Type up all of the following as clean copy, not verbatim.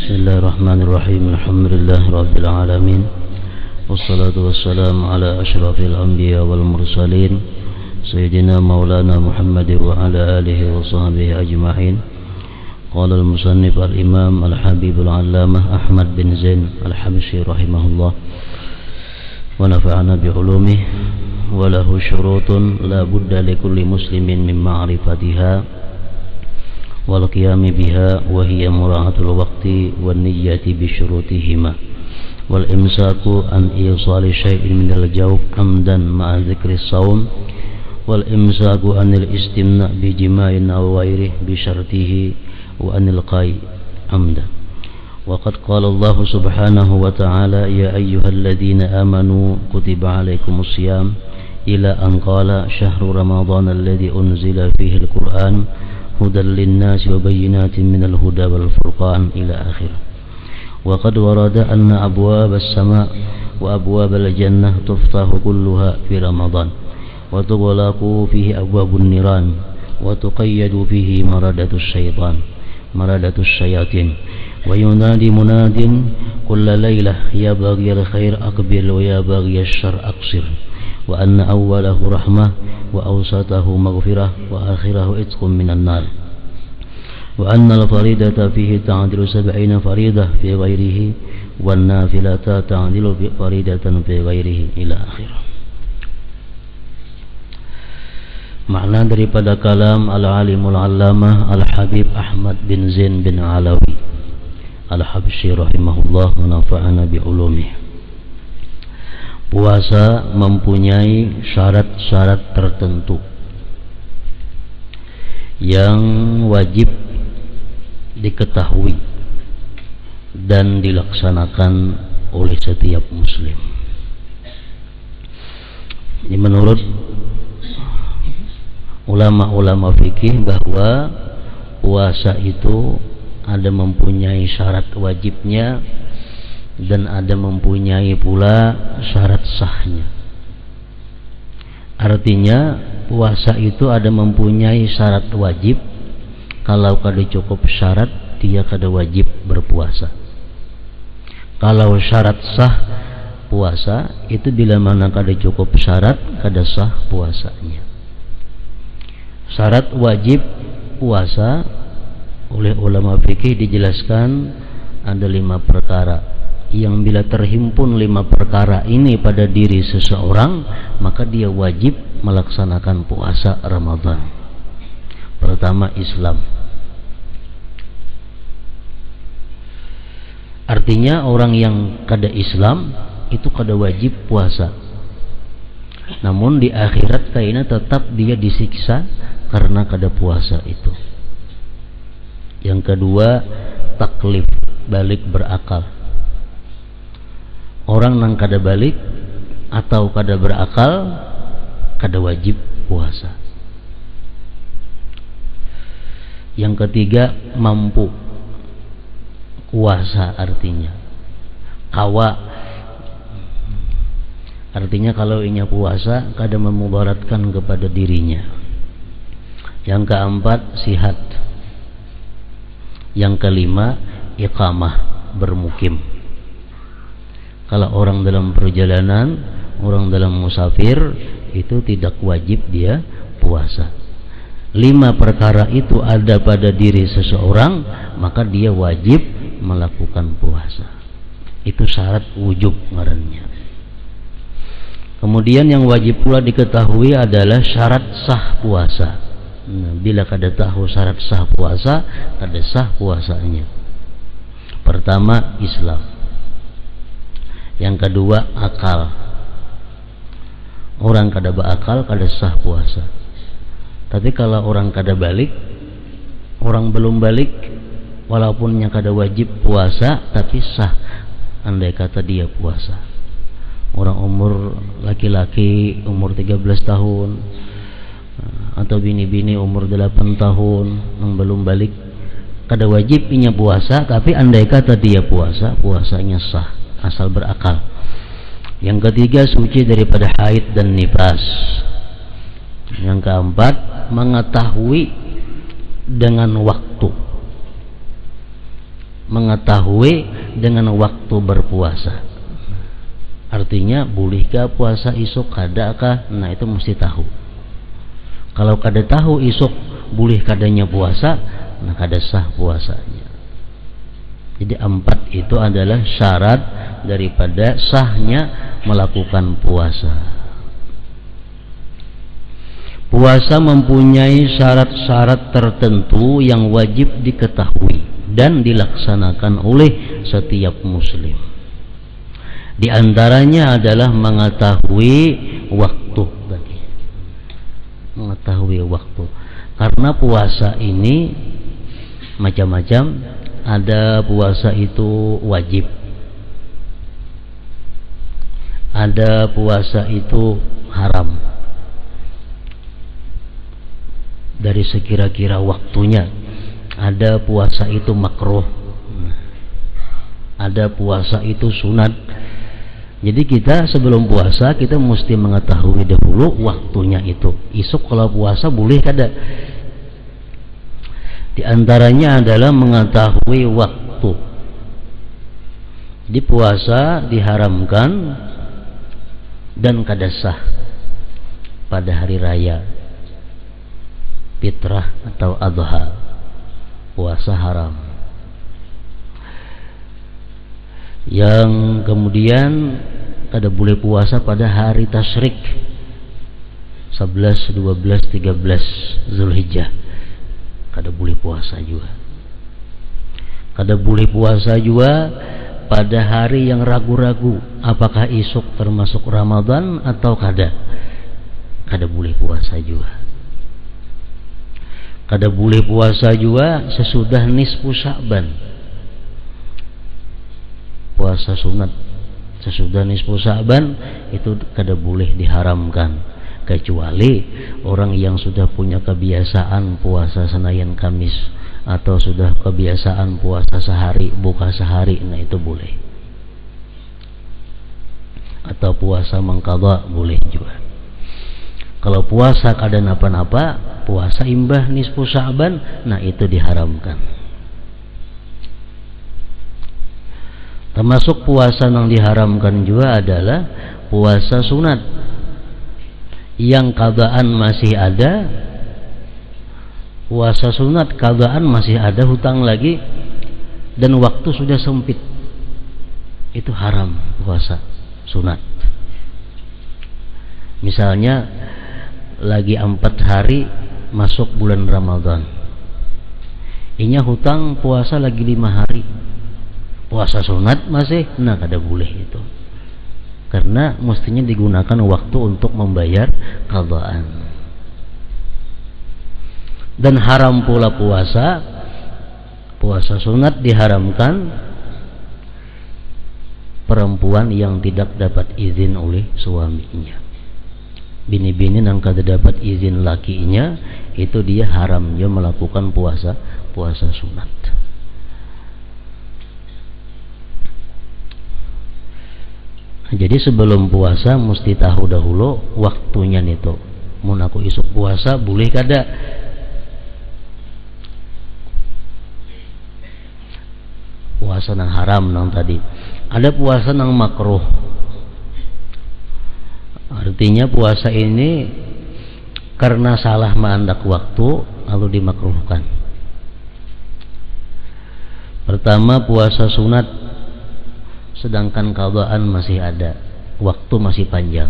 Bismillahirrahmanirrahim. Alhamdulillah rabbil alamin. Wassalatu wassalamu ala asyrafil anbiya wal mursalin Sayyidina maulana Muhammad wa ala alihi wa sahbihi ajma'in. Qala al-musannif al-imam al-habib al-allamah Ahmad bin Zain al-Habsyi rahimahullah wa nafa'ana bi ulumihi wa lahu syurutun la budda li kulli muslimin min ma'rifatiha wal qiyami biha wa hiya mura'atul waqti wan niyyati bi syurutihima wal imsaku an isali syai'in min al-jawf amdan ma'a dzikri shaum wal imsaku anil istimna bi jima'in aw ghairihi bi syartihi wa anil qai amdan. Wa qad qala Allah subhanahu wa ta'ala ya ayyuhalladzina amanu kutiba alaikumus syiyam ila an qala syahru ramadhana alladzi unzila fihi al-Qur'an hudan linnasi wa bayyinatin minal huda wal furqan ila akhir. Wa qad warada anna abwab as-sama' wa abwab al-jannah tuftahu kulluha fi Ramadan wa tughlaqu fihi abwabun niran wa tuqayyadu fihi maradatus syayatin wa yunadi munadin kulla laylah ya baghiyal khair aqbil wa ya baghiyasy syarr aqsir wa anna awwalahu rahmah wa awsatahu maghfirah wa akhirahu itqun minan nar wa anna al-faridata fihi ta'dilu 70 faridah fi ghairihi wan nafilata ta'dilu fi faridatan fi ghairihi ila akhir. Makna daripada kalam al-alimul allamah al-habib Ahmad bin Zain bin Alawi al-Habsyi rahimahullah wa nafa'ana bi ulumihi. Puasa mempunyai syarat-syarat tertentu yang wajib diketahui dan dilaksanakan oleh setiap muslim. Ini menurut ulama-ulama fikih bahwa puasa itu ada mempunyai syarat wajibnya dan ada mempunyai pula syarat sahnya. Artinya puasa itu ada mempunyai syarat wajib. Kalau kada cukup syarat dia kada wajib berpuasa. Kalau syarat sah puasa itu bila mana kada cukup syarat kada sah puasanya. Syarat wajib puasa oleh ulama fikih dijelaskan ada 5 perkara yang bila terhimpun 5 perkara ini pada diri seseorang maka dia wajib melaksanakan puasa Ramadan. Pertama, Islam. Artinya orang yang kada Islam itu kada wajib puasa. Namun di akhirat kayaknya tetap dia disiksa karena kada puasa itu. Yang kedua, taklif, balik berakal. Orang nang kada balik atau kada berakal kada wajib puasa. Yang ketiga, mampu. Kuasa artinya. Kawa artinya kalau inya puasa kada memudaratkan kepada dirinya. Yang keempat, sihat. Yang kelima, iqamah, bermukim. Kalau orang dalam perjalanan, orang dalam musafir itu tidak wajib dia puasa. 5 perkara itu ada pada diri seseorang maka dia wajib melakukan puasa. Itu syarat wujub ngarannya. Kemudian yang wajib pula diketahui adalah syarat sah puasa. Bila kada tahu syarat sah puasa, kada sah puasanya. Pertama, Islam. Yang kedua, akal. Orang kada berakal kada sah puasa. Tapi kalau orang kada balik, orang belum balik, walaupun yang kada wajib puasa tapi sah andai kata dia puasa. Orang umur laki-laki umur 13 tahun atau bini-bini umur 8 tahun yang belum balik kada wajib inya puasa, tapi andai kata dia puasa, puasanya sah asal berakal. Yang ketiga, suci daripada haid dan nifas. Yang keempat, mengetahui dengan waktu. mengetahui dengan waktu berpuasa. Artinya bolehkah puasa isuk, kadakah? Nah itu mesti tahu. Kalau kada tahu isuk boleh kadanya puasa, nah kada sah puasanya. Jadi 4 itu adalah syarat daripada sahnya melakukan puasa. Puasa mempunyai syarat-syarat tertentu yang wajib diketahui dan dilaksanakan oleh setiap muslim. Di antaranya adalah mengetahui waktu tadi. Mengetahui waktu. Karena puasa ini macam-macam. Ada puasa itu wajib. Ada puasa itu haram. Dari sekira-kira waktunya. Ada puasa itu makruh. Ada puasa itu sunat. Jadi kita sebelum puasa kita mesti mengetahui dahulu waktunya itu. Isuk kalau puasa boleh kada? Di antaranya adalah mengetahui waktu. Di puasa diharamkan dan kada sah pada hari raya fitrah atau adha. Puasa haram. Yang kemudian kada boleh puasa pada hari tasyrik 11, 12, 13 Zulhijjah. Kada boleh puasa juga. Kada boleh puasa juga pada hari yang ragu-ragu apakah isuk termasuk Ramadan atau kada. Kada boleh puasa juga. Kada boleh puasa juga sesudah nisfu Sya'ban. Puasa sunat sesudah nisfu Sya'ban itu kada boleh, diharamkan, kecuali orang yang sudah punya kebiasaan puasa Senayan Kamis atau sudah kebiasaan puasa sehari buka sehari, nah itu boleh. Atau puasa mengqadha boleh juga. Kalau puasa kada napa-napa, puasa imbah nisfu Sya'ban, nah itu diharamkan. Termasuk puasa yang diharamkan juga adalah puasa sunat yang qadaan masih ada. Puasa sunat qadaan masih ada, hutang lagi, dan waktu sudah sempit, itu haram puasa sunat. Misalnya lagi 4 hari masuk bulan Ramadan, inya hutang puasa lagi 5 hari, puasa sunat masih, nah kada boleh itu, karena mestinya digunakan waktu untuk membayar qadaan. Dan haram pula puasa sunat diharamkan perempuan yang tidak dapat izin oleh suaminya. Bini-bini yang kada dapat izin lakinya, itu dia haramnya melakukan puasa sunat. Jadi sebelum puasa mesti tahu dahulu waktunya itu. Mun aku isuk puasa boleh kada? Puasa nang haram nang tadi. Ada puasa nang makruh. Artinya puasa ini karena salah mandak waktu lalu dimakruhkan. Pertama puasa sunat sedangkan qadaan masih ada, waktu masih panjang.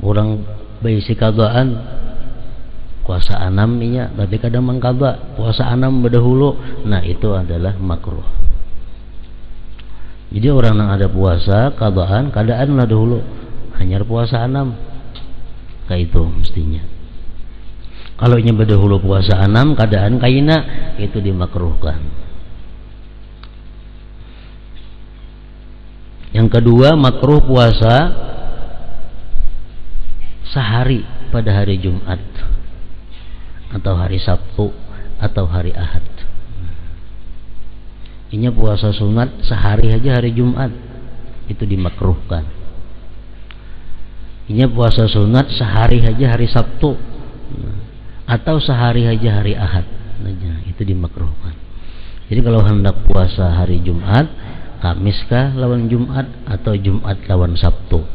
Orang baisi qadaan puasa 6 inya, tapi kadang mengqada puasa 6 berdahulu, nah itu adalah makruh. Jadi orang yang ada puasa qadaan lah dahulu, hanya puasa 6 kayak itu mestinya. Kalau inya berdahulu puasa 6 qadaan kaina, itu dimakruhkan. Yang kedua, makruh puasa sehari pada hari Jumat atau hari Sabtu atau hari Ahad. Ini puasa sunat sehari aja hari Jumat, itu dimakruhkan. Ini puasa sunat sehari aja hari Sabtu atau sehari aja hari Ahad, nah, itu dimakruhkan. Jadi kalau hendak puasa hari Jumat, Kamis kah lawan Jumat atau Jumat lawan Sabtu?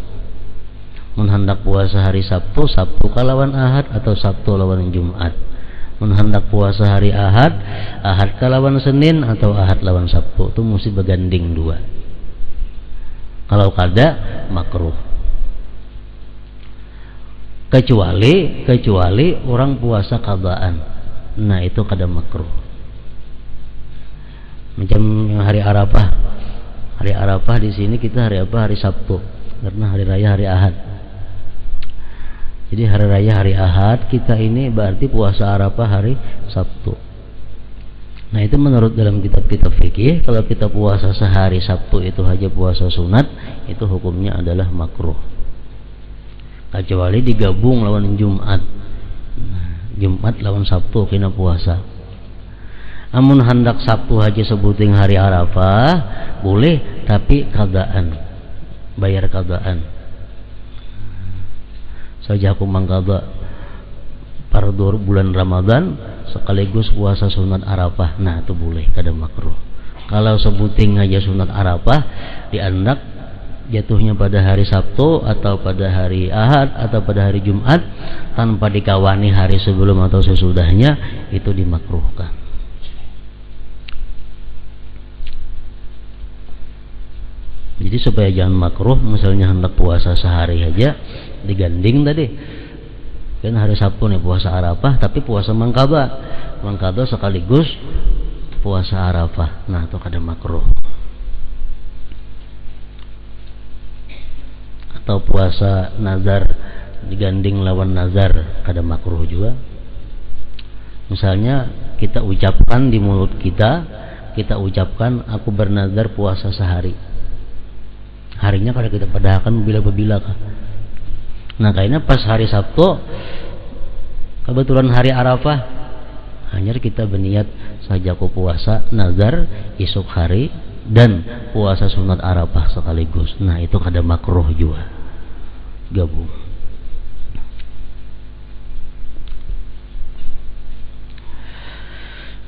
Mun hendak puasa hari Sabtu, Sabtu kah lawan Ahad atau Sabtu lawan Jumat? Mun hendak puasa hari Ahad, Ahad kah lawan Senin atau Ahad lawan Sabtu? Itu mesti beganding dua. Kalau kada makruh. Kecuali orang puasa qadaan. Nah, itu kada makruh. Macam hari Arafah. Hari Arafah di sini kita hari apa? Hari Sabtu. Karena hari raya hari Ahad. Jadi hari raya hari Ahad, kita ini berarti puasa Arafah hari Sabtu. Nah, itu menurut dalam kitab-kitab fikih, kalau kita puasa sehari Sabtu itu aja puasa sunat, itu hukumnya adalah makruh. Kecuali digabung lawan Jumat. Jumat lawan Sabtu kena puasa. Amun hendak Sabtu aja sebuting hari Arafah boleh, tapi qadaan, bayar qadaan. Saja aku mangkada pardur bulan Ramadan sekaligus puasa sunat Arafah, nah itu boleh, kada makruh. Kalau sebuting aja sunat Arafah diandak jatuhnya pada hari Sabtu atau pada hari Ahad atau pada hari Jumat tanpa dikawani hari sebelum atau sesudahnya, itu dimakruhkan. Jadi supaya jangan makruh, misalnya hendak puasa sehari aja diganding tadi. Kan hari Sabtu nih puasa Arafah, tapi puasa mangkada sekaligus puasa Arafah. Nah, itu kada makruh. Atau puasa nazar diganding lawan nazar, kada makruh juga. Misalnya kita ucapkan di mulut kita ucapkan aku bernazar puasa sehari. Harinya kada kita padahkan bila-bila kah. Nah, kayaknya pas hari Sabtu kebetulan hari Arafah, hanya kita berniat saja aku puasa nazar esok hari dan puasa sunat Arafah sekaligus. Nah, itu kada makruh juga, gabung.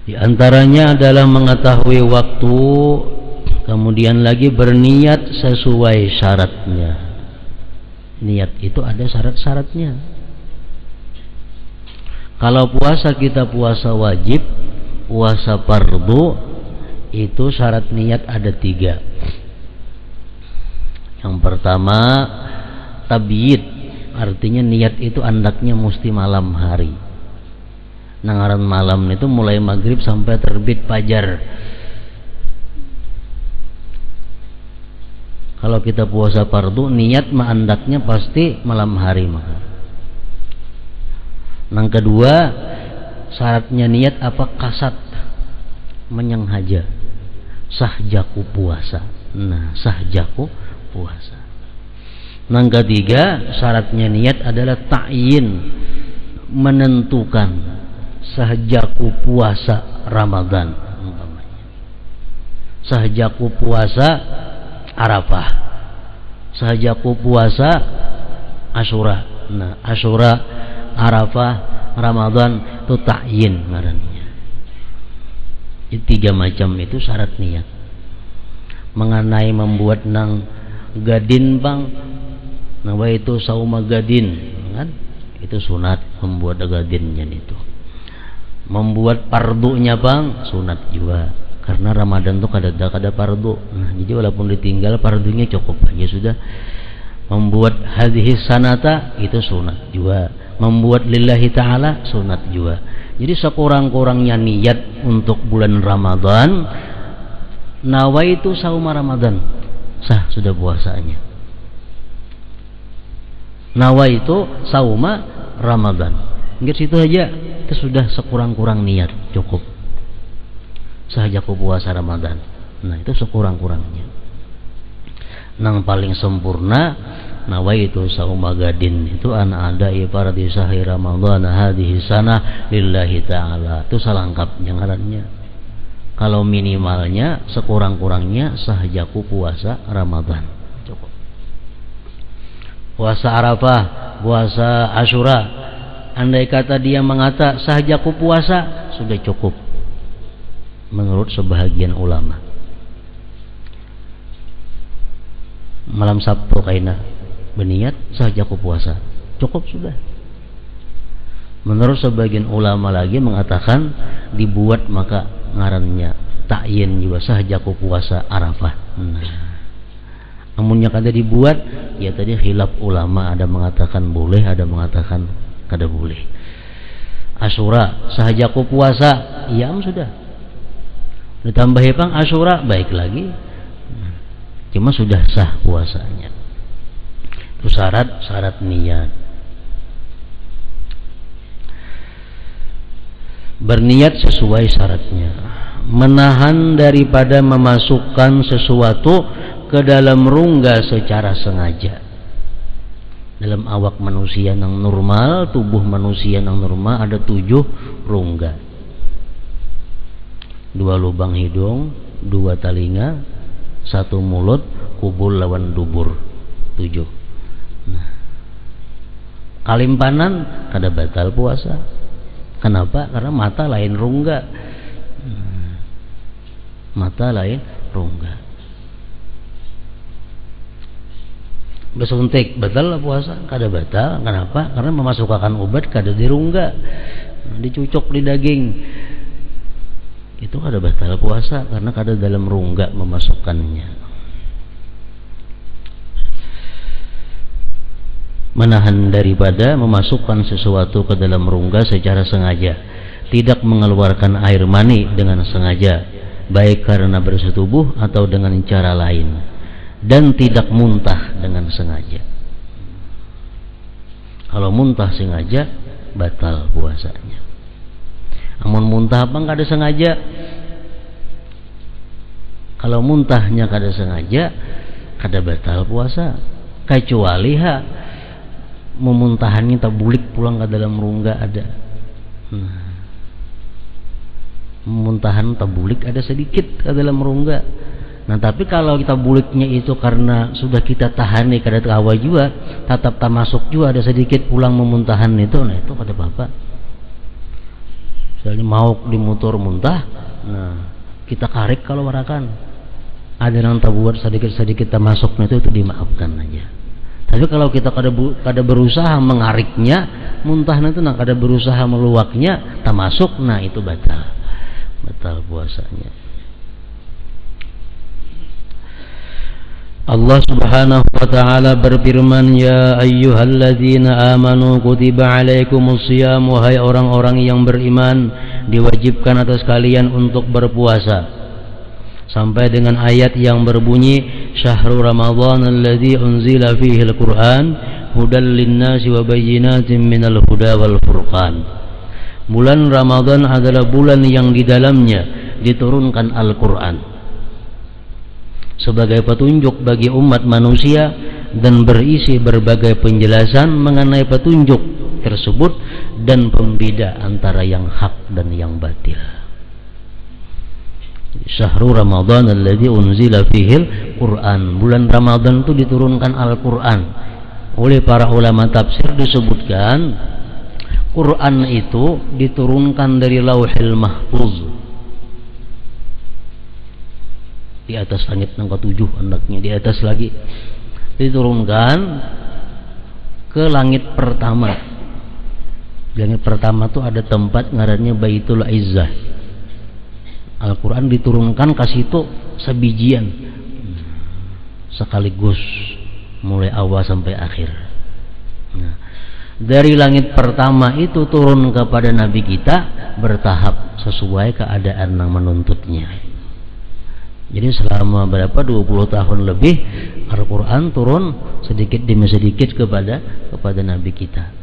Di antaranya adalah mengetahui waktu, kemudian lagi berniat sesuai syaratnya. Niat itu ada syarat-syaratnya. Kalau puasa kita puasa wajib, puasa fardu, itu syarat niat ada 3. Yang pertama tabyid, artinya niat itu andaknya mesti malam hari. Nangaran malam itu mulai maghrib sampai terbit fajar. Kalau kita puasa fardu, niat andaknya pasti malam hari maka. Yang kedua, syaratnya niat apa? Kasat, menyenghaja, sahjaku puasa. Nah, sahjaku puasa. Yang ketiga, syaratnya niat adalah ta'yin, menentukan sahjaku puasa Ramadan. Sahjaku puasa Arafah, sahjaku puasa Asyura. Nah, Asyura, Arafah, Ramadan itu ta'yin ngarannya. Jadi 3 macam itu syarat niat. Mengenai membuat nang gadin bang, nah itu sauma gadin kan, itu sunat membuat gadinnya itu. Membuat pardunya bang, sunat juga. Karena Ramadan tuh kada fardu. Nah, jadi walaupun ditinggal fardunya cukup aja sudah. Membuat hadhihi sanata itu sunat juga. Membuat lillahi ta'ala sunat juga. Jadi sekurang-kurangnya niat untuk bulan Ramadan, nawaitu sauma Ramadan, sah sudah puasanya. Nawaitu sauma Ramadan, enggak situ aja, itu sudah sekurang-kurang niat cukup. Sahajaku puasa Ramadan. Nah, itu sekurang-kurangnya. Nang paling sempurna nawaitu sauma gadin, itu ana ada ifaradi sahri Ramadan hadhihi sana lillahi ta'ala. Itu salangkapnya ngarannya. Kalau minimalnya sekurang-kurangnya sahajaku puasa Ramadan cukup. Puasa Arafah, puasa Asyura, andai kata dia mengata sahajaku puasa, sudah cukup. menurut sebahagian ulama. Malam Sabtu kaina berniat saja ku puasa, cukup sudah. Menurut sebagian ulama lagi mengatakan dibuat maka ngarannya ta'yin juga saja ku puasa Arafah. Amunnya kada dibuat, ya tadi khilaf ulama, ada mengatakan boleh, ada mengatakan kada boleh. Asyura sahaja ku puasa, ya sudah. Ditambah pang Asyura baik lagi. Cuma sudah sah puasanya. Itu syarat niat. Berniat sesuai syaratnya. Menahan daripada memasukkan sesuatu ke dalam rongga secara sengaja. Dalam awak manusia yang normal, tubuh manusia yang normal ada 7 rongga. 2 lubang hidung, 2 telinga, 1 mulut, kubul lawan dubur. 7. Kalimpanan kada batal puasa. Kenapa? Karena mata lain rongga. Mata lain rongga. Besuntik batal lah puasa, kada batal. Kenapa? Karena memasukkan obat kada di rongga, dicucuk di daging. Itu kada batal puasa karena kada dalam rongga memasukkannya. Menahan daripada memasukkan sesuatu ke dalam rongga secara sengaja, tidak mengeluarkan air mani dengan sengaja, baik karena bersetubuh atau dengan cara lain, dan tidak muntah dengan sengaja. Kalau muntah sengaja batal puasanya. Amun muntah apa kada sengaja, kalau muntahnya kada sengaja kada batal puasa, kecuali memuntahannya tak bulik pulang ke dalam rongga ada. Memuntahan tak bulik ada sedikit ke dalam rongga. Nah tapi kalau kita buliknya itu karena sudah kita tahani kada kawa juga, tetap tak masuk juga ada sedikit pulang memuntahan itu, nah itu kada apa-apa. Misalnya mau di motor muntah, nah kita karik kalau warakan, ada yang tak buat sedikit-sedikit tak masuk, nah itu dimaafkan aja. Tapi kalau kita kada berusaha mengariknya, muntah itu nah kada berusaha meluaknya, tak masuk, nah itu batal puasanya. Allah Subhanahu wa ta'ala berfirman, ya ayyuhalladzina amanu kutiba alaikumusiyam, wahai orang-orang yang beriman, diwajibkan atas kalian untuk berpuasa. Sampai dengan ayat yang berbunyi, syahrul ramadhan alladzi unzila fihi al-Qur'an hudal linnasi wa bayyinatin minal huda wal furqan. Bulan Ramadan adalah bulan yang di dalamnya diturunkan Al-Qur'an sebagai petunjuk bagi umat manusia dan berisi berbagai penjelasan mengenai petunjuk tersebut dan pembeda antara yang hak dan yang batil. Syahrul Ramadan alladzi unzila fihil Qur'an. Bulan Ramadan itu diturunkan Al-Qur'an. Oleh para ulama tafsir disebutkan Quran itu diturunkan dari Lauhil Mahfuz. Di atas langit yang ke-7 anaknya, di atas lagi diturunkan ke langit pertama. Langit pertama itu ada tempat ngarannya Baitul Izzah. Al-Quran diturunkan ke situ sebijian sekaligus mulai awal sampai akhir. Nah, dari langit pertama itu turun kepada Nabi kita bertahap sesuai keadaan yang menuntutnya. Jadi selama berapa 20 tahun lebih Al-Quran turun sedikit demi sedikit kepada Nabi kita.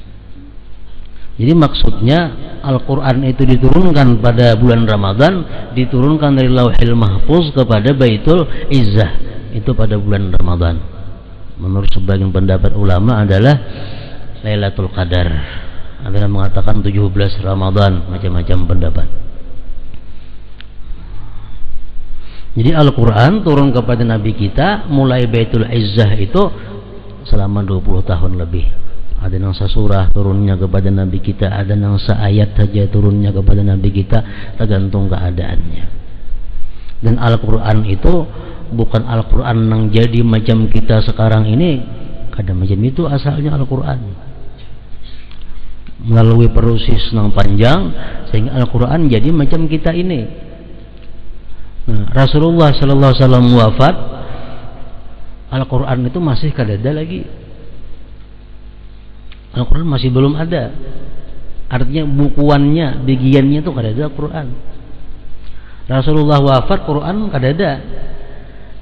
Jadi maksudnya Al-Quran itu diturunkan pada bulan Ramadan, diturunkan dari Lauhil Mahfuz kepada Baitul Izzah itu pada bulan Ramadan. Menurut sebagian pendapat ulama adalah Lailatul Qadar. Ada yang mengatakan 17 Ramadan, macam-macam pendapat. Jadi Al-Quran turun kepada Nabi kita mulai Baitul Izzah itu selama 20 tahun lebih. Ada yang sesurah turunnya kepada Nabi kita, ada yang seayat saja turunnya kepada Nabi kita, tergantung keadaannya. Dan Al-Quran itu bukan Al-Quran yang jadi macam kita sekarang ini, kada macam itu asalnya Al-Quran. Melalui proses yang panjang sehingga Al-Quran jadi macam kita ini. Nah, Rasulullah sallallahu alaihi wasallam wafat, Al-Quran itu masih kada ada lagi. Al-Quran masih belum ada. Artinya bukuannya, bagiannya itu kada ada Al-Quran. Rasulullah wafat, Quran kada ada.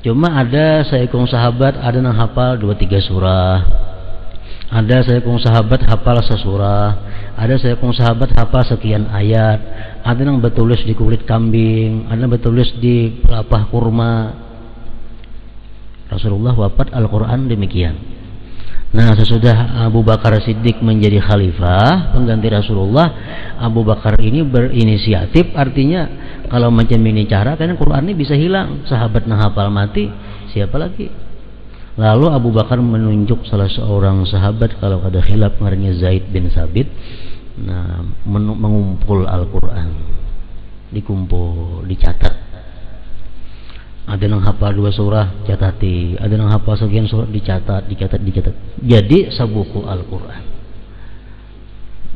Cuma ada seekor sahabat ada yang hafal 2-3 surah. Ada seekor sahabat hafal sesurah. Ada seekor sahabat hafal sekian ayat. Ada yang bertulis di kulit kambing, ada yang bertulis di pelepah kurma. Rasulullah wafat, Al-Quran demikian. Nah, sesudah Abu Bakar Siddiq menjadi khalifah pengganti Rasulullah, Abu Bakar ini berinisiatif, artinya kalau macam ini cara karena Quran ini bisa hilang, sahabat yang hafal mati, siapa lagi? Lalu Abu Bakar menunjuk salah seorang sahabat, kalau ada khilaf namanya Zaid bin Sabit, nah, mengumpul Al-Quran, dikumpul, dicatat. Ada yang hafal 2 surah, catati. Ada yang hafal sekian surah, dicatat. Jadi sebuku Al-Quran.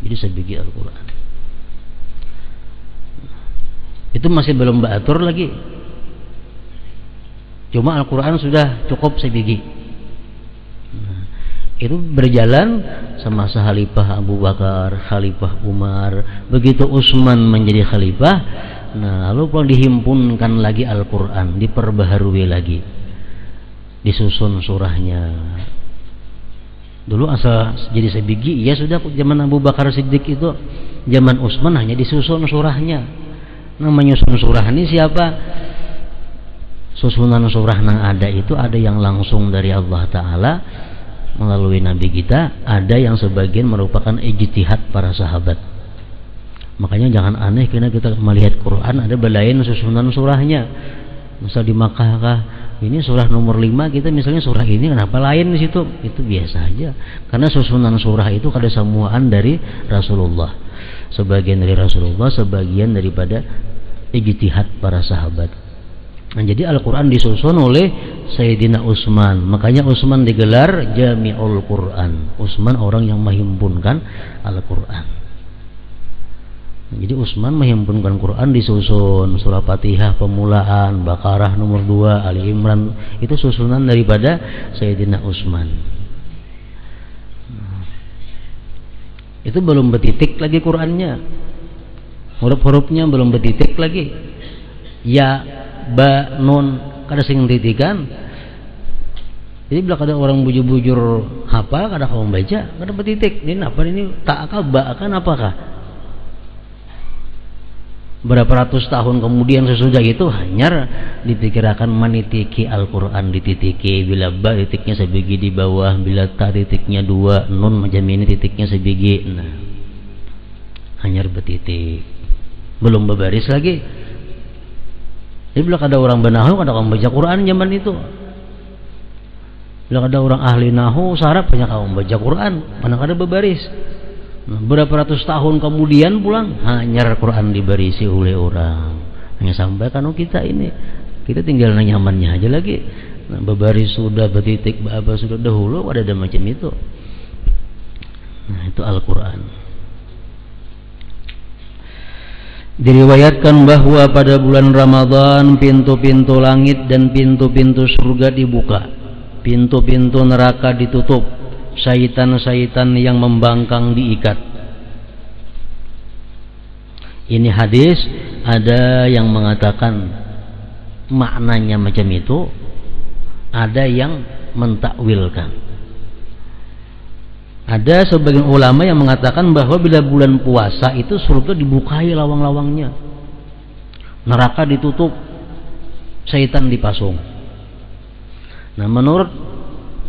Jadi sebiji Al-Quran. Itu masih belum beratur lagi. Cuma Al-Quran sudah cukup sebiji. Nah, itu berjalan semasa Khalifah Abu Bakar, Khalifah Umar. Begitu Utsman menjadi khalifah, nah, lalu kalau dihimpunkan lagi Al-Quran, diperbaharui lagi, disusun surahnya. Dulu asal jadi sebiji, ya sudah zaman Abu Bakar Siddiq itu, zaman Utsman hanya disusun surahnya. Nah, menyusun surah ini siapa? Susunan surah yang ada itu ada yang langsung dari Allah Ta'ala melalui Nabi kita, ada yang sebagian merupakan ijtihad para sahabat. Makanya jangan aneh karena kita melihat Quran ada belain susunan surahnya. Misal di Makkah kah, ini surah nomor 5, kita misalnya surah ini kenapa lain di situ? Itu biasa aja. Karena susunan surah itu ada semuaan dari Rasulullah. Sebagian dari Rasulullah, sebagian daripada ijtihad para sahabat. Nah, jadi Al-Quran disusun oleh Sayyidina Utsman. Makanya Utsman digelar Jami'ul Quran. Utsman orang yang menghimpunkan Al-Quran. Jadi Utsman menghimpunkan Quran, disusun surah Fatihah pemulaan, Baqarah nomor 2, Ali Imran, itu susunan daripada Sayyidina Utsman. Itu belum bertitik lagi Qurannya, huruf-hurufnya belum bertitik lagi, ya, ba, nun, kada sing titikan. Jadi bila ada orang bujur-bujur hafal, kada kamu baca, kada bertitik. Ini apa ini? Tak akal, ba akan apakah? Berapa ratus tahun kemudian sesudah itu hanya ditikirakan menitiki Al-Quran, dititiki. Bila ba titiknya sebiji di bawah, bila ta titiknya 2, nun macam ini titiknya sebiji. Nah, hanya bertitik, belum berbaris lagi. Jadi bila ada orang benahu, kada kamu baca Quran zaman itu. Bila ada orang ahli nahu, sarap banyak kamu baca Quran, mana kada berbaris. Nah, berapa ratus tahun kemudian pulang hanya Quran dibarisi oleh orang. Hanya sampaikan kita ini, kita tinggal nyamannya aja lagi. Nah, berbaris sudah, bertitik apa sudah dahulu, ada macam itu. Nah, itu Al-Quran. Diriwayatkan bahwa pada bulan Ramadan pintu-pintu langit dan pintu-pintu surga dibuka, pintu-pintu neraka ditutup, syaitan-syaitan yang membangkang diikat. Ini hadis ada yang mengatakan maknanya macam itu, ada yang mentakwilkan. Ada sebagian ulama yang mengatakan bahwa bila bulan puasa itu surga dibukai lawang-lawangnya, neraka ditutup, syaitan dipasung. Nah, menurut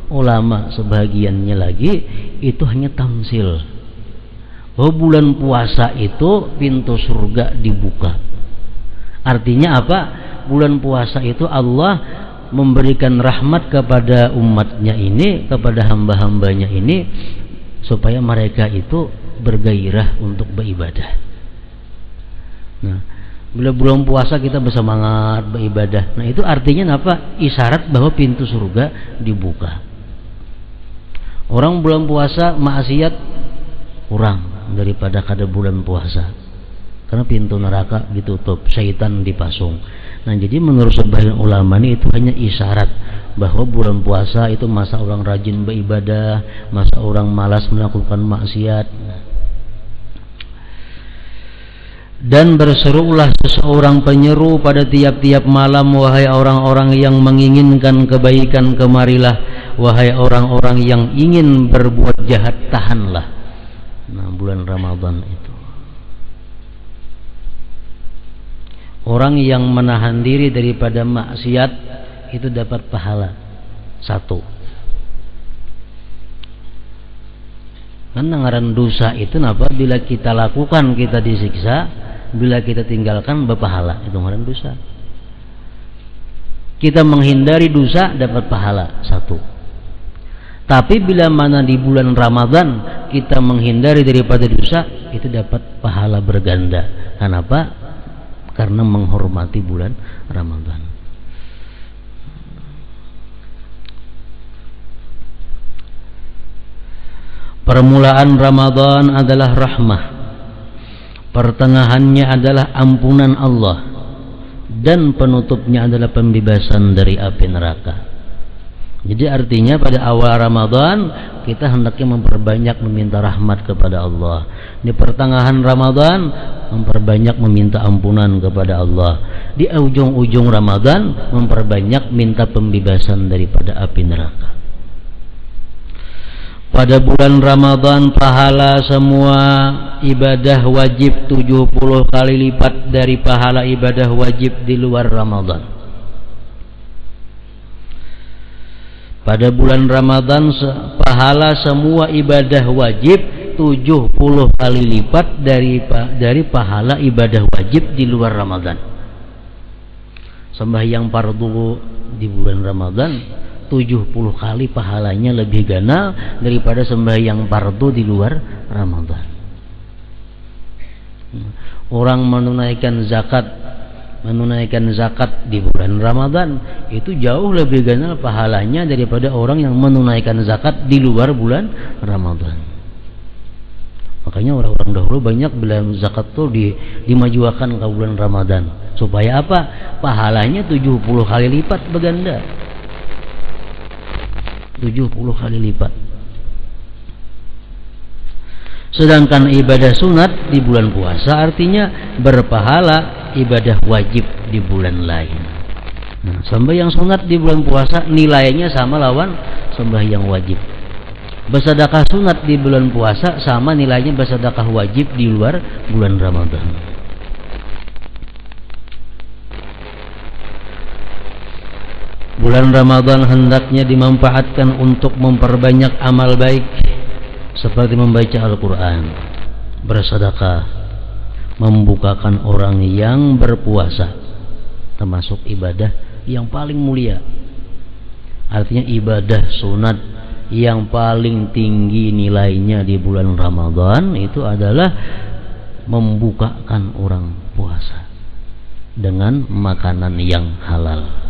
ulama sebagiannya lagi itu hanya tamsil, bahwa bulan puasa itu pintu surga dibuka. Artinya apa? Bulan puasa itu Allah memberikan rahmat kepada umatnya ini, kepada hamba-hambanya ini, supaya mereka itu bergairah untuk beribadah. Nah, Bila bulan puasa kita bersemangat beribadah. Nah itu artinya apa? Isyarat bahwa pintu surga dibuka. Orang bulan puasa maksiat kurang daripada kada bulan puasa, karena pintu neraka ditutup, syaitan dipasung. Nah jadi menurut sebagian ulama ini itu hanya isyarat bahwa bulan puasa itu masa orang rajin beribadah, masa orang malas melakukan maksiat. Dan berserulah seseorang penyeru pada tiap-tiap malam, wahai orang-orang yang menginginkan kebaikan, kemarilah. Wahai orang-orang yang ingin berbuat jahat, tahanlah. Nah bulan Ramadan itu, orang yang menahan diri daripada maksiat itu dapat pahala 1. Karena ngaran dosa itu napa? Bila kita lakukan kita disiksa, bila kita tinggalkan berpahala. Itu ngaran dosa. Kita menghindari dosa dapat pahala 1. Tapi bila mana di bulan Ramadan kita menghindari daripada dosa, itu dapat pahala berganda. Kenapa? Karena menghormati bulan Ramadan. Permulaan Ramadan adalah rahmah, pertengahannya adalah ampunan Allah, dan penutupnya adalah pembebasan dari api neraka. Jadi artinya pada awal Ramadan kita hendaknya memperbanyak meminta rahmat kepada Allah. Di pertengahan Ramadan memperbanyak meminta ampunan kepada Allah. Di ujung-ujung Ramadan memperbanyak minta pembebasan daripada api neraka. Pada bulan Ramadan pahala semua ibadah wajib 70 kali lipat dari pahala ibadah wajib di luar Ramadan. Pada bulan Ramadan pahala semua ibadah wajib 70 kali lipat dari pahala ibadah wajib di luar Ramadan. Sembahyang fardu di bulan Ramadan 70 kali pahalanya lebih ganal daripada sembahyang fardu di luar Ramadan. Orang menunaikan zakat di bulan Ramadan itu jauh lebih ganal pahalanya daripada orang yang menunaikan zakat di luar bulan Ramadan. Makanya orang-orang dahulu banyak bilang zakat itu dimajukan ke bulan Ramadan. Supaya apa? Pahalanya 70 kali lipat berganda. 70 kali lipat. Sedangkan ibadah sunat di bulan puasa artinya berpahala ibadah wajib di bulan lain. Nah, sembahyang sunat di bulan puasa nilainya sama lawan sembahyang wajib. Bersedekah sunat di bulan puasa sama nilainya bersedekah wajib di luar bulan Ramadan. Bulan Ramadan hendaknya dimanfaatkan untuk memperbanyak amal baik seperti membaca Al-Quran, bersedekah, membukakan orang yang berpuasa, termasuk ibadah yang paling mulia. Artinya ibadah sunat yang paling tinggi nilainya di bulan Ramadan itu adalah membukakan orang puasa dengan makanan yang halal.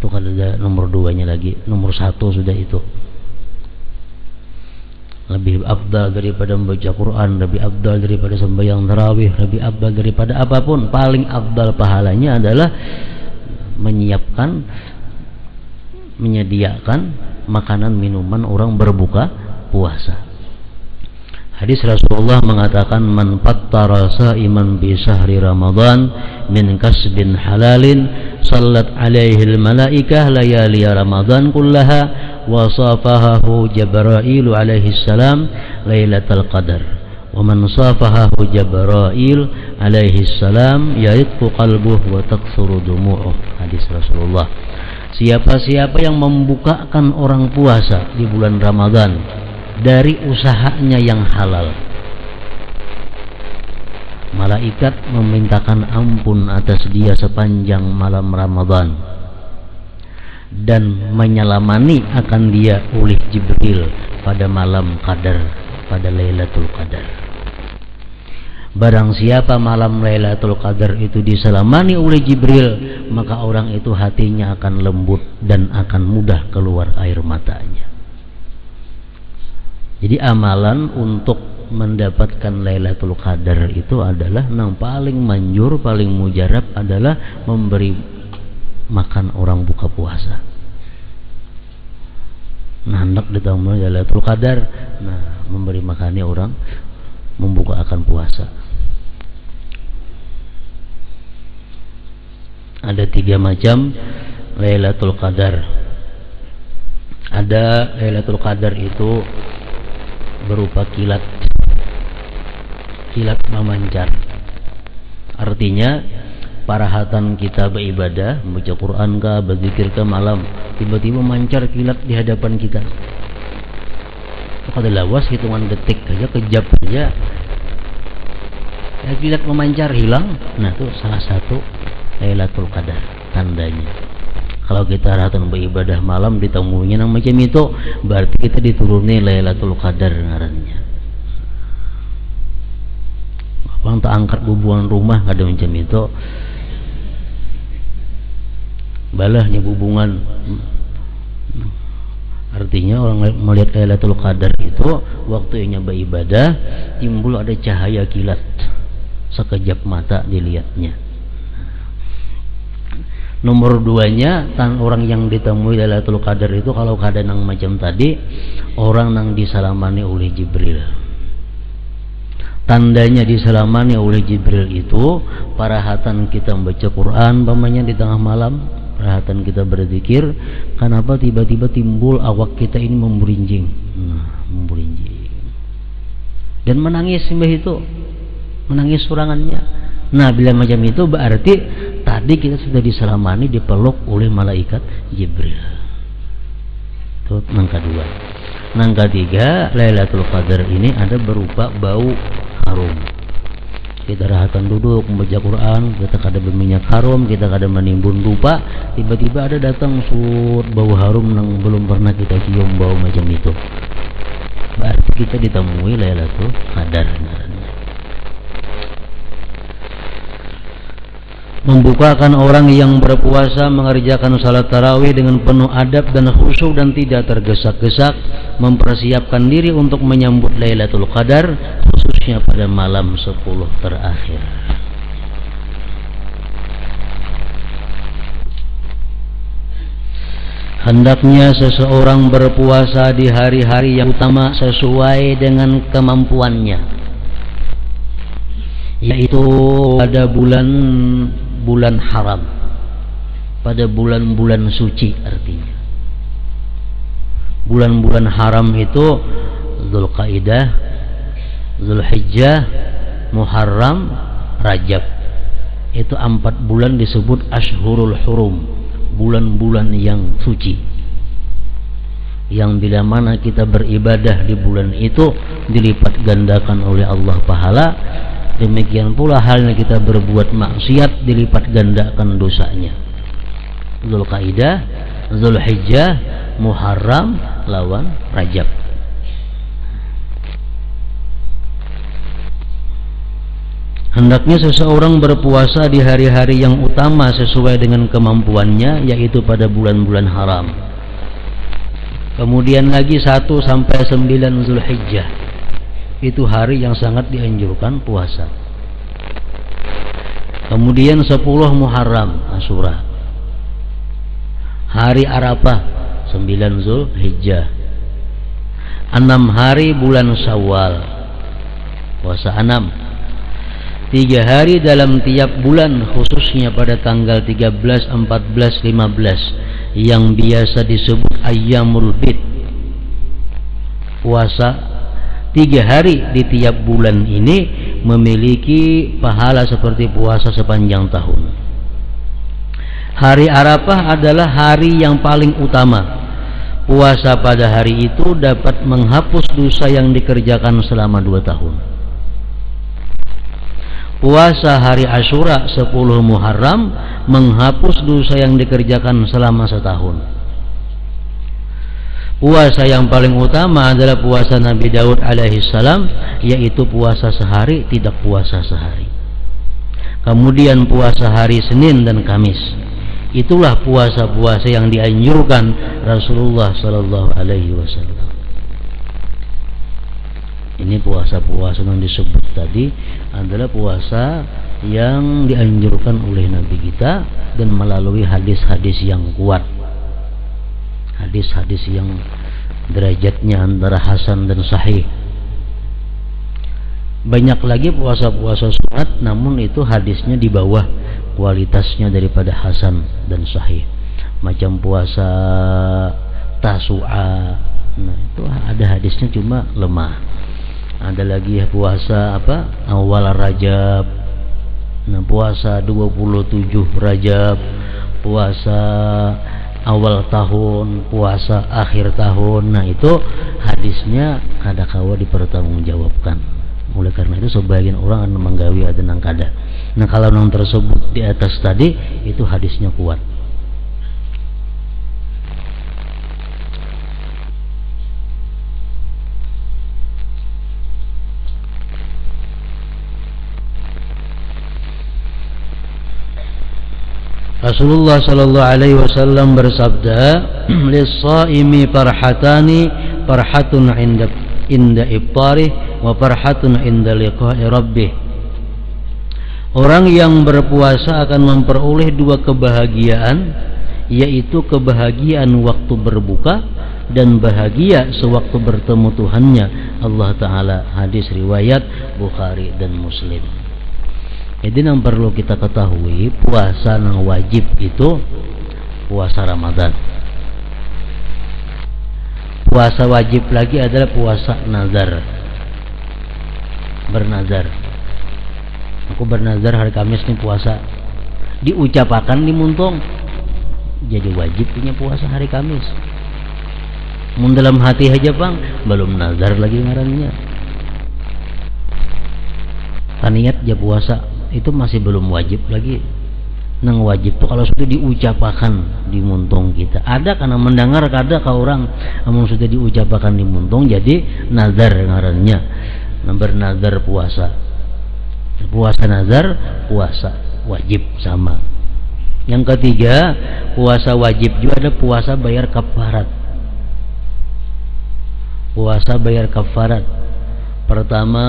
Itu kan ada nomor 2-nya lagi. Nomor 1 sudah itu. Lebih afdal daripada membaca Quran, lebih afdal daripada sembahyang tarawih, lebih afdal daripada apapun. Paling afdal pahalanya adalah menyediakan makanan minuman orang berbuka puasa. Hadis Rasulullah mengatakan, man fattara sa'iman bi syahri Ramadan min kasbin halalin sallat alaihi al-malaikah layali Ramadan kullaha wa safahahu Jibril alaihi salam lailatul qadar wa man safahahu Jibril alaihi salam yaitu qalbuhu wa taksuru dumu'uh. Hadis Rasulullah. Siapa-siapa yang membukakan orang puasa di bulan Ramadan dari usahanya yang halal, malaikat memintakan ampun atas dia sepanjang malam Ramadan dan menyelamani akan dia oleh Jibril pada malam Qadar, pada Lailatul Qadar. Barang siapa malam Lailatul Qadar itu diselamani oleh Jibril, maka orang itu hatinya akan lembut dan akan mudah keluar air matanya. Jadi amalan untuk mendapatkan Lailatul Qadar itu adalah yang paling manjur, paling mujarab adalah memberi makan orang buka puasa. Nah, hendak ditambah Lailatul Qadar, nah memberi makannya orang membuka akan puasa. Ada 3 macam Lailatul Qadar. Ada Lailatul Qadar itu berupa kilat memancar. Artinya parahatan kita beribadah, membaca Quran kah, berzikir kah malam, tiba-tiba mancar kilat di hadapan kita. Kalau lawas hitungan detik aja, kejap aja, ya kilat memancar hilang. Nah itu salah satu Lailatul Qadar tandanya. Kalau kita rajin beribadah malam ditemuinya yang macam itu, berarti kita dituruni Lailatul Qadar ngarannya. Orang tak angkat bubuan rumah ada macam itu, balahnya bubungan. Artinya orang melihat Lailatul Qadar itu waktunya beribadah, timbul ada cahaya kilat, sekejap mata dilihatnya. Nomor 2-nya, orang yang ditemui Lailatul Qadar itu kalau keadaan yang macam tadi, orang yang diselamani oleh Jibril. Tandanya diselamani oleh Jibril itu parahatan kita membaca Quran pamannya di tengah malam, parahatan kita berzikir, kenapa tiba-tiba timbul awak kita ini memberinjing. Memberinjing. Dan menangis mbah itu. Menangis surangannya. Nah, bila macam itu berarti tadi kita sudah diselamani, dipeluk oleh malaikat Jibril. Itu yang kedua. Yang ketiga, Lailatul Qadar ini ada berupa bau harum. Kita rahatan duduk membaca Quran, kita kada berminyak harum, kita kada menimbun dupa, tiba-tiba ada datang bau harum yang belum pernah kita cium bau macam itu. Berarti kita ditemui Lailatul Qadar. Membukakan orang yang berpuasa mengerjakan salat tarawih dengan penuh adab dan khusyuk dan tidak tergesa-gesa, mempersiapkan diri untuk menyambut Lailatul Qadar khususnya pada malam 10 terakhir. Hendaknya seseorang berpuasa di hari-hari yang utama sesuai dengan kemampuannya, yaitu pada bulan haram, pada bulan-bulan suci. Artinya bulan-bulan haram itu Dzulqa'dah, Dzulhijjah, Muharram, Rajab. Itu 4 bulan disebut Ashhurul Hurum, bulan-bulan yang suci, yang bila mana kita beribadah di bulan itu dilipat gandakan oleh Allah pahala. Demikian pula halnya kita berbuat maksiat dilipat gandakan dosanya. Dzulqa'dah, Dzulhijjah, Muharram lawan Rajab. Hendaknya seseorang berpuasa di hari-hari yang utama sesuai dengan kemampuannya, yaitu pada bulan-bulan haram. Kemudian lagi 1 sampai 9 Dzulhijjah. Itu hari yang sangat dianjurkan puasa. Kemudian 10 Muharram, Asyura. Hari Arafah, 9 Dzulhijjah. 6 hari bulan Syawal, puasa 6. 3 hari dalam tiap bulan, khususnya pada tanggal 13, 14, 15 yang biasa disebut Ayyamul Bid. Puasa 3 hari di tiap bulan ini memiliki pahala seperti puasa sepanjang tahun. Hari Arafah adalah hari yang paling utama. Puasa pada hari itu dapat menghapus dosa yang dikerjakan selama 2 tahun. Puasa hari Asyura 10 Muharram menghapus dosa yang dikerjakan selama 1 tahun. Puasa yang paling utama adalah puasa Nabi Daud alaihissalam, yaitu puasa sehari, tidak puasa sehari. Kemudian puasa hari Senin dan Kamis. Itulah puasa-puasa yang dianjurkan Rasulullah sallallahu alaihi wasallam. Ini puasa-puasa yang disebut tadi adalah puasa yang dianjurkan oleh Nabi kita dan melalui hadis-hadis yang kuat. Hadis-hadis yang derajatnya antara hasan dan sahih. Banyak lagi puasa-puasa sunat, namun itu hadisnya di bawah kualitasnya daripada hasan dan sahih. Macam puasa Tasu'a, nah itu ada hadisnya cuma lemah. Ada lagi puasa awal Rajab, nah puasa 27 Rajab, puasa awal tahun, puasa akhir tahun. Nah itu hadisnya kadakawa dipertanggungjawabkan. Oleh karena itu sebagian orang akan menggawi ada nang kada. Nah kalau nang tersebut di atas tadi itu hadisnya kuat. Rasulullah sallallahu alaihi wasallam bersabda, "Lis-shaimi farhatani, farhatun inda iftarih wa farhatun inda liqa'i rabbih." Orang yang berpuasa akan memperoleh dua kebahagiaan, yaitu kebahagiaan waktu berbuka dan bahagia sewaktu bertemu Tuhannya Allah Ta'ala. Hadis riwayat Bukhari dan Muslim. Jadi yang perlu kita ketahui, puasa yang wajib itu puasa Ramadan. Puasa wajib lagi adalah puasa nazar. Bernazar. Aku bernazar hari Kamis nih puasa. Diucapakan di muntong. Jadi wajib punya puasa hari Kamis. Mun dalam hati aja bang, belum nazar lagi ngarannya. Taniat aja puasa itu masih belum wajib lagi. Nang wajib tuh kalau sudah diucapakan di muntong kita. Ada karena mendengar kada ka orang amun sudah diucapakan di muntong jadi nazar ngarannya. Nah, bernazar puasa. Puasa nazar, puasa wajib sama. Yang ketiga, puasa wajib juga ada puasa bayar kafarat. Puasa bayar kafarat. Pertama,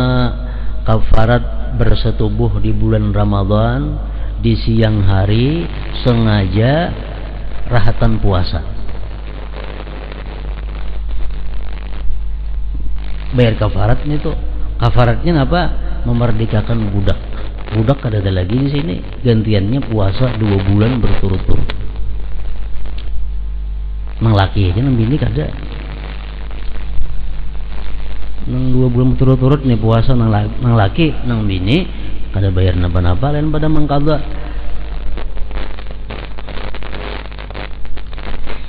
kafarat bersetubuh di bulan Ramadan di siang hari sengaja rahatan puasa. Bayar kafaratnya itu. Kafaratnya apa? Memerdekakan budak. Budak ada lagi di sini. Gantiannya puasa 2 bulan berturut-turut. Nang laki aja nang bini kada. Nang 2 bulan berturut-turut nih puasa nang laki nang bini kada bayar napa-napa lain pada mengkada.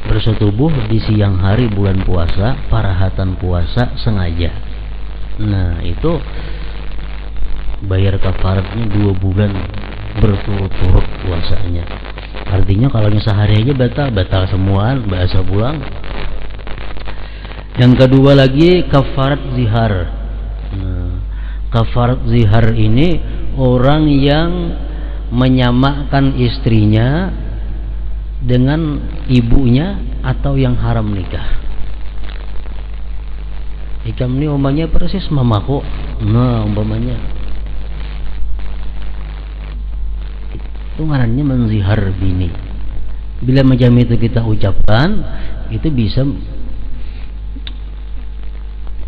Bersetubuh di siang hari bulan puasa, parahatan puasa sengaja. Nah itu bayar kafaratnya 2 bulan berturut-turut puasanya. Artinya kalau sehari aja batal semuaan, bahasa pulang. Yang kedua lagi kafarat zihar. Nah, kafarat zihar ini orang yang menyamakan istrinya dengan ibunya atau yang haram nikah. Ikam ini umpamanya persis mamaku. Nah umpamanya itu ngarannya menzihar bini. Bila macam itu kita ucapkan, itu bisa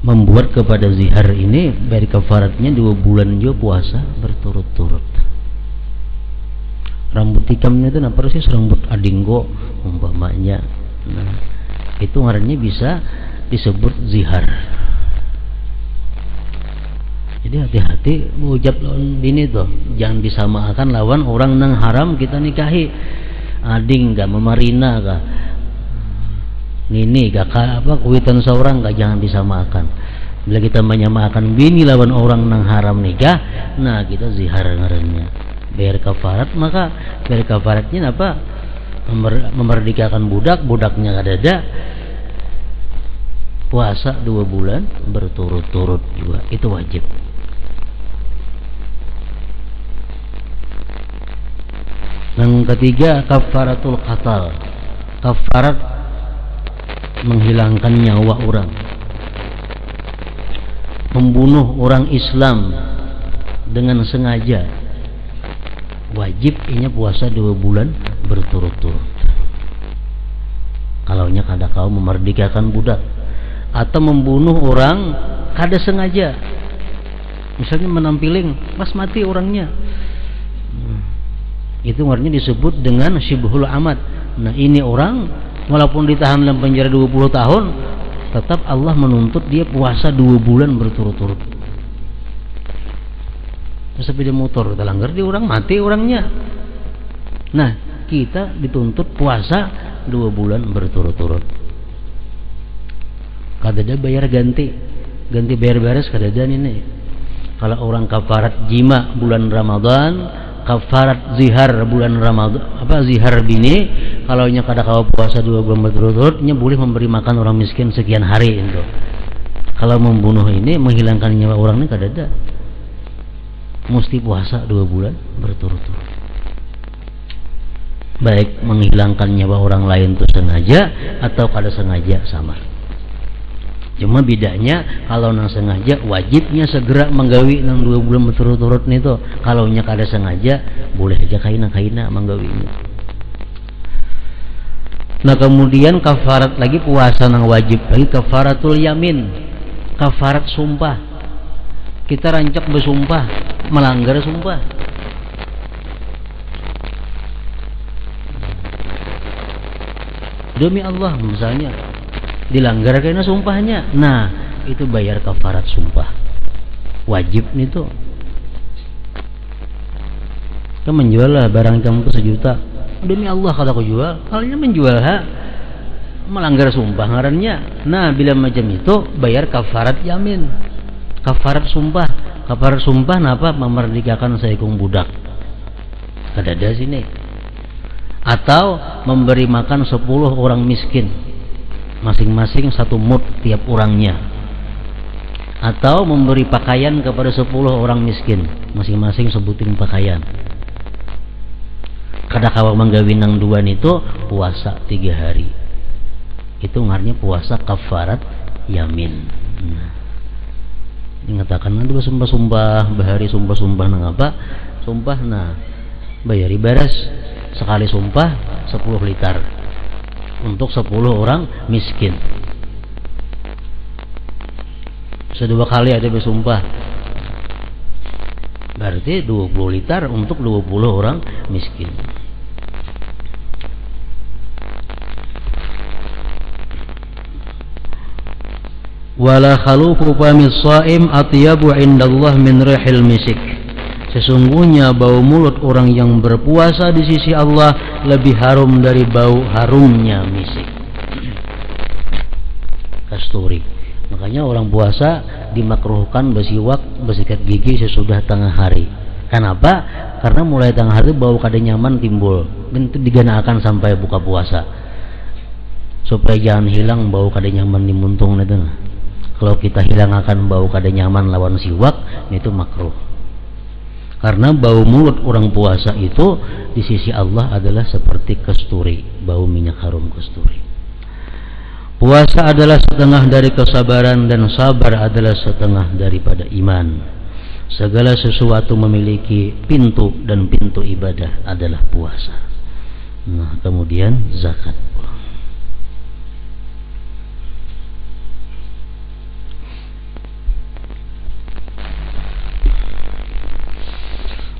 membuat kepada zihar ini dari kafaratnya 2 bulan juga puasa berturut-turut. Rambut hikamnya itu persis rambut adinggo umpamanya. Nah, itu ngarannya bisa disebut zihar. Jadi hati-hati ucap lawan bini tuh, jangan disamakan lawan orang nang haram kita nikahi. Ading gak memarina kah? Nini gak kuitan seorang gak, jangan disamakan. Bila kita menyamakan bini lawan orang nang haram nikah, nah kita zihar ngarannya. Bayar kafarat, maka bayar kafaratnya apa? Memerdekakan budak, budaknya kada ada. puasa 2 bulan berturut-turut juga, itu wajib. Yang ketiga, kafaratul qatal, kafarat menghilangkan nyawa orang. Membunuh orang Islam dengan sengaja, wajib inya puasa 2 bulan berturut-turut. Kalaunya kada kau memerdekakan budak atau membunuh orang kada sengaja, misalnya menampiling pas mati orangnya, itu artinya disebut dengan syibhul amad. Nah, ini orang walaupun ditahan dalam penjara 20 tahun, tetap Allah menuntut dia puasa 2 bulan berturut-turut. Sepeda motor kita langgar, dia orang mati orangnya. Nah, kita dituntut puasa 2 bulan berturut-turut. Kadada bayar ganti bayar beres kadada ini. Kalau orang kafarat jima bulan Ramadan, kafarat zihar bulan Ramadan, zihar bini, kalau nya kada kawa puasa 2 bulan berturut-turut, nya boleh memberi makan orang miskin sekian hari itu. Kalau membunuh ini, menghilangkan nyawa orang ini kada ada, mesti puasa 2 bulan berturut-turut. Baik menghilangkan nyawa orang lain itu sengaja atau kada sengaja sama. Cuma bedanya kalau nang sengaja wajibnya segera menggawi nang 2 bulan berturut-turut nih tuh. Kalau nya kada sengaja boleh aja kaina menggawinya. Nah, kemudian kafarat lagi puasa nang wajib lagi kafaratul yamin, kafarat sumpah. Kita rancak bersumpah melanggar sumpah. Demi Allah misalnya dilanggar karena sumpahnya, nah itu bayar kafarat sumpah, wajib nih tuh. Kamu menjual lah barang kamu tuh 1 juta, demi Allah kata aku jual, kalian menjual melanggar sumpah ngarannya. Nah, bila macam itu bayar kafarat yamin, kafarat sumpah. Kafarat sumpah napa? Memerdekakan seekor budak, kadada sini, atau memberi makan 10 orang miskin, masing-masing 1 mud tiap orangnya, atau memberi pakaian kepada 10 orang miskin, masing-masing sebuting pakaian. Kada kawa menggawinang 2 itu puasa 3 hari, itu ngarnya puasa kafarat yamin. Nah, dikatakan nanti sumpah-sumpah bahari, sumpah-sumpah nang apa sumpah, nah bayari beres sekali sumpah 10 liter untuk 10 orang miskin. 2 kali ada bersumpah, berarti 20 liter untuk 20 orang miskin. Wala khalufu famis shaim atyabu indallah min rihil misik. Sesungguhnya bau mulut orang yang berpuasa di sisi Allah lebih harum dari bau harumnya misik, kasturi. Makanya orang puasa dimakruhkan bersiwak, bersikat gigi sesudah tengah hari. Kenapa? Karena mulai tengah hari bau kada nyaman timbul, dan itu diganakan sampai buka puasa, supaya jangan hilang bau kada nyaman di muntung itu. Kalau kita hilangkan bau kada nyaman lawan siwak, itu makruh. Karena bau mulut orang puasa itu di sisi Allah adalah seperti kasturi, bau minyak harum kasturi. Puasa adalah setengah dari kesabaran dan sabar adalah setengah daripada iman. Segala sesuatu memiliki pintu dan pintu ibadah adalah puasa. Nah, kemudian zakat.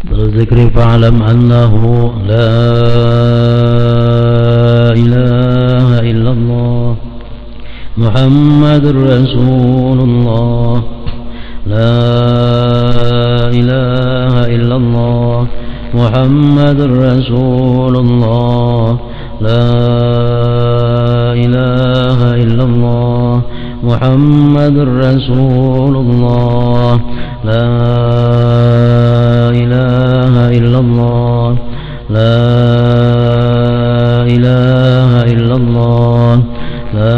بالذكر فاعلم أنه لا إله إلا الله محمد رسول الله لا إله إلا الله محمد رسول الله لا إله إلا الله محمد رسول الله لا إله إلا الله لا إله إلا الله لا